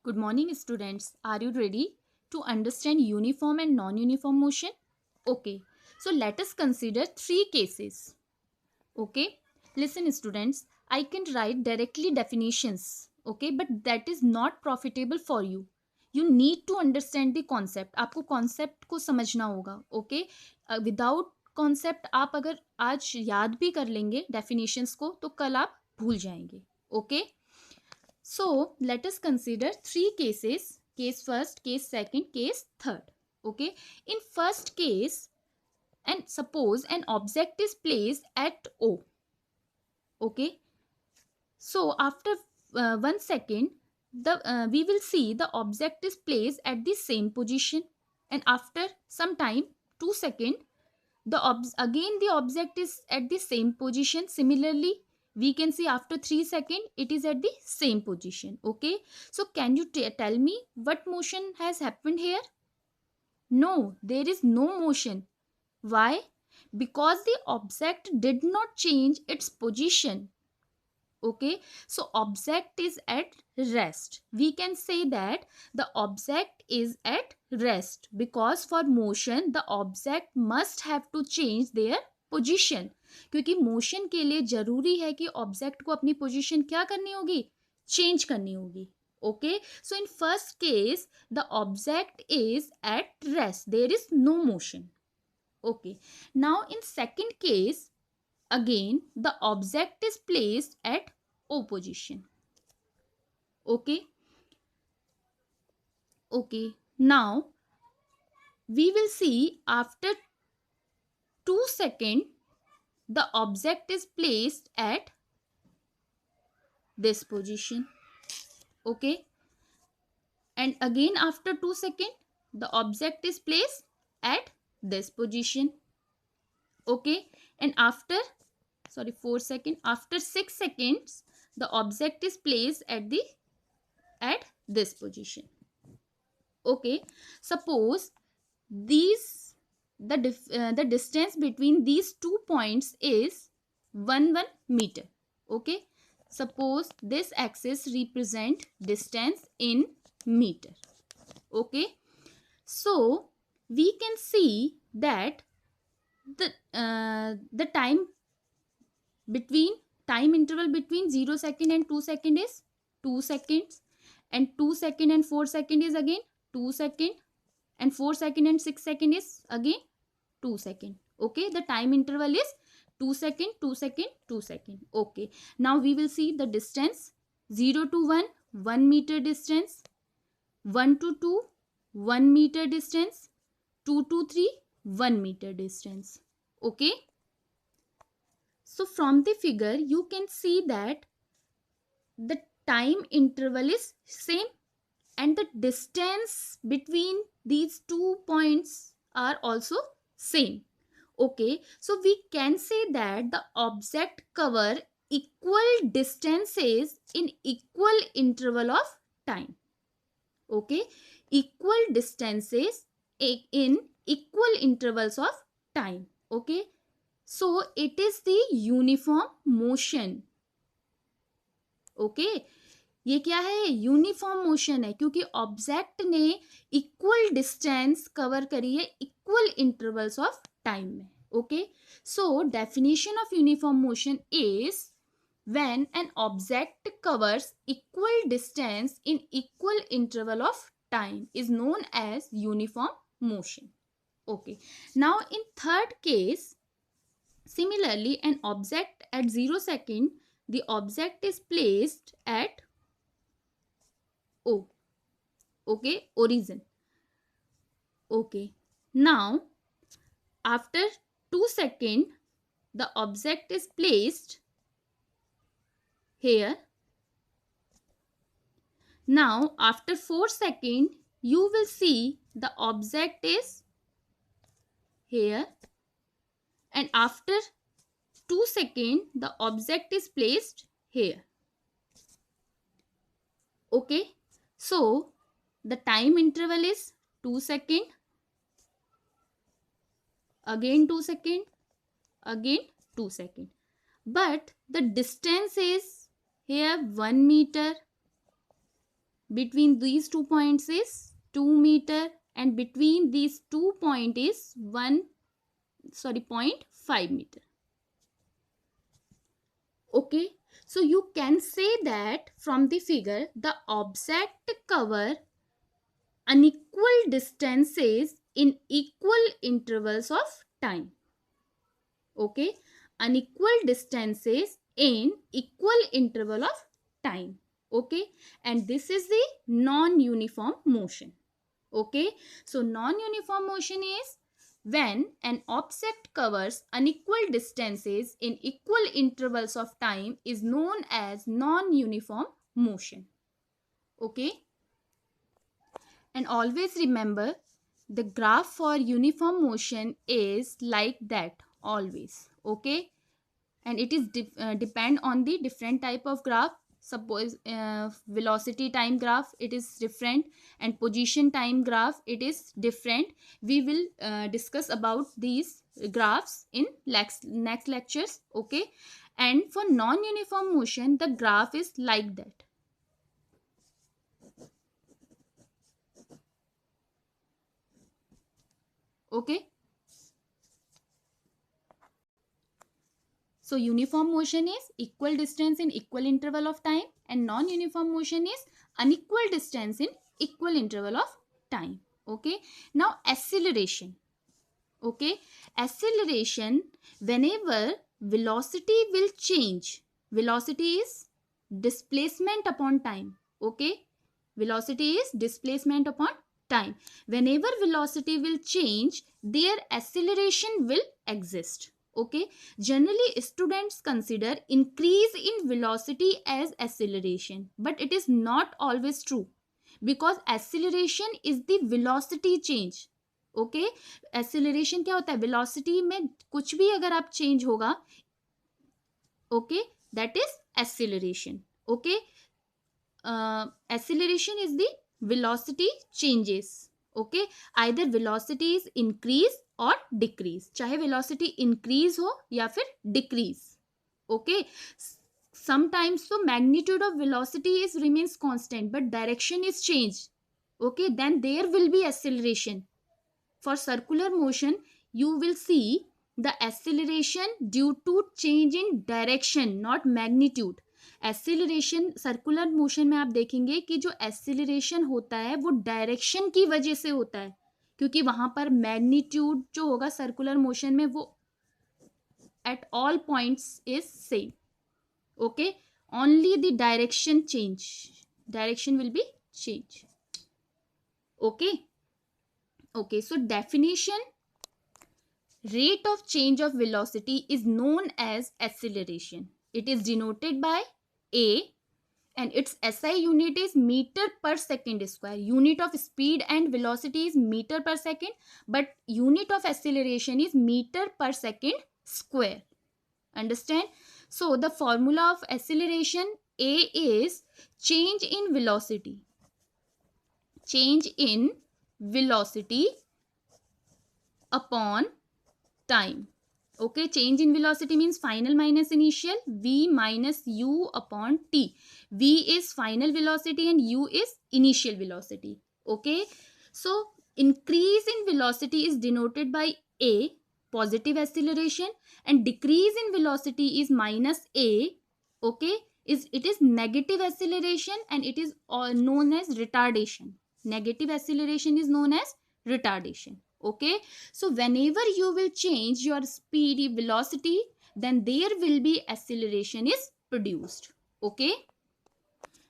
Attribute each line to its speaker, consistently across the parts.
Speaker 1: Good morning, students. Are you ready to understand uniform and non-uniform motion? Okay. So let us consider three cases. Okay. Listen, students. I can write directly definitions. Okay, but that is not profitable for you. You need to understand the concept. आपको concept को समझना होगा. Okay. Without concept आप अगर आज याद भी कर लेंगे definitions को तो कल आप भूल जाएंगे. Okay. So let us consider three cases. Case first, case second, case third. Okay. In first case, and suppose an object is placed at O. Okay. So after 1 second, we will see the object is placed at the same position, and after some time, 2 seconds, again the object is at the same position. Similarly, we can see after 3 seconds it is at the same position. Okay, so can you tell me what motion has happened here? No, there is no motion. Why? Because the object did not change its position. Okay, so object is at rest. We can say that the object is at rest because for motion the object must have to change their position. क्योंकि motion के लिए जरूरी है कि object को अपनी position क्या करनी होगी, चेंज करनी होगी. Okay, so in first case the object is at rest, there is no motion. Okay, now in second case, again the object is placed at O position. Okay, now we will see after 2 seconds the object is placed at this position. Okay, and again after 2 seconds the object is placed at this position. Okay, and after 4 seconds, after 6 seconds the object is placed at this position. Okay, suppose the distance between these 2 points is 1 meter. Okay, suppose this axis represent distance in meter. Okay, so we can see that the time interval between 0 second and 2 second is 2 seconds, and 2 second and 4 second is again 2 second, and 4 second and 6 second is again 2 second. Okay, the time interval is 2 second, 2 second, 2 second. Okay, now we will see the distance. 0 to 1 meter distance, 1 to 2 1 meter distance, 2 to 3 1 meter distance. Okay, so from the figure you can see that the time interval is same and the distance between these 2 points are also same. Okay, so we can say that the object cover equal distances in equal interval of time. Okay, equal distances in equal intervals of time. Okay, so it is the uniform motion. Okay, ये क्या है, uniform motion है क्योंकि object ने equal distance cover करी है equal intervals of time में. Okay, so definition of uniform motion is when an object covers equal distance in equal interval of time is known as uniform motion. Okay, now in third case, similarly an object at 0 second, the object is placed at O. Okay, origin. Okay, now after 2 second the object is placed here. Now after 4 second you will see the object is here, and after 2 second the object is placed here. Okay, so the time interval is 2 second, again 2 second, again 2 second, but the distance is here 1 meter, between these 2 points is 2 meter, and between these 2 point is 0.5 meter. Okay, so you can say that from the figure the object cover unequal distances in equal intervals of time. Okay, unequal distances in equal interval of time. Okay, and this is the non-uniform motion. Okay, so non-uniform motion is when an object covers unequal distances in equal intervals of time is known as non-uniform motion. Okay, and always remember the graph for uniform motion is like that always. Okay, and it is depend on the different type of graph. Suppose velocity time graph, it is different, and position time graph, it is different. We will discuss about these graphs in next lectures. Okay, and for non-uniform motion the graph is like that. Okay, so uniform motion is equal distance in equal interval of time, and non-uniform motion is unequal distance in equal interval of time. Okay, now acceleration. Okay, acceleration, whenever velocity will change, velocity is displacement upon time. Okay, velocity is displacement upon time. Whenever velocity will change, their acceleration will exist. Okay, generally students consider increase in velocity as acceleration, but it is not always true, because acceleration is the velocity change. Okay, acceleration क्या होता है, velocity में कुछ भी अगर आप change होगा, okay, that is acceleration. Okay, acceleration is the velocity changes. Okay, either velocity is increase और डिक्रीज, चाहे वेलोसिटी इंक्रीज हो या फिर decrease. Okay, sometimes so magnitude of velocity is remains constant but direction is changed. Okay, then there will be acceleration. For circular motion, you will see the acceleration due to change in direction, not magnitude. Acceleration circular motion में आप देखेंगे कि जो acceleration होता है वो direction की वजह से होता है, क्योंकि वहां पर magnitude जो होगा circular motion में वो at all points is same. Okay, only the direction will be change. Okay. Okay, so definition, rate of change of velocity is known as acceleration. It is denoted by A, and its SI unit is meter per second square. Unit of speed and velocity is meter per second, but unit of acceleration is meter per second square. Understand? So the formula of acceleration, A is change in velocity. Change in velocity upon time. Okay, change in velocity means final minus initial, v minus u upon t. V is final velocity and u is initial velocity. Okay, so increase in velocity is denoted by A, positive acceleration, and decrease in velocity is minus A. Okay, it is negative acceleration, and it is known as retardation. Negative acceleration is known as retardation. Okay, so whenever you will change your speed velocity, then there will be acceleration is produced. Okay,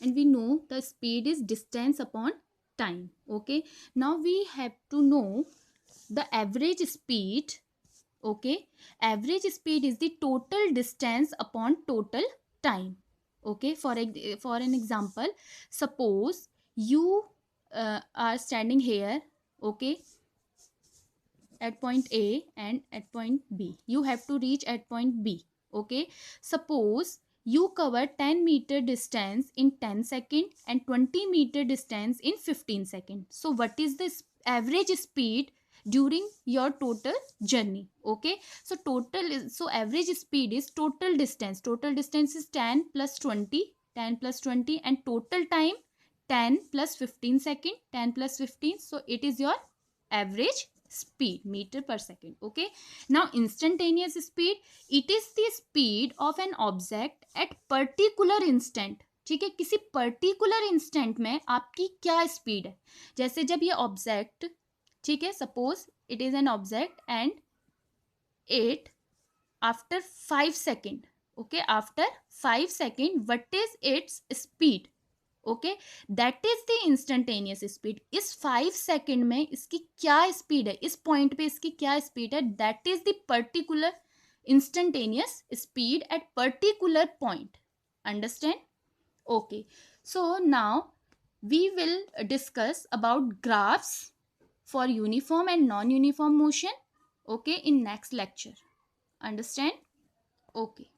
Speaker 1: and we know the speed is distance upon time. Okay, now we have to know the average speed. Okay, average speed is the total distance upon total time. Okay, for an example, suppose you are standing here, okay, at point A and at point B. You have to reach at point B. Okay, suppose you cover 10 meter distance in 10 seconds and 20 meter distance in 15 seconds. So what is the average speed during your total journey? Okay, so average speed is total distance. Total distance is 10 plus 20, 10 plus 20, and total time 10 plus 15 second, 10 plus 15, so it is your average speed, meter per second. Okay, now instantaneous speed, it is the speed of an object at particular instant. ठीक है, किसी particular instant में आपकी क्या speed है. जैसे जब ये ऑब्जेक्ट, ठीक है, suppose it is an object and it after 5 second, okay, after 5 second, what is its speed? Okay, that is the instantaneous speed. इस 5 सेकेंड में इसकी क्या स्पीड है, इस पॉइंट पे इसकी क्या स्पीड है, that is the particular instantaneous speed at particular point. Understand? Okay, so now we will discuss about graphs for uniform and non-uniform motion, okay, in next lecture. Understand? Okay.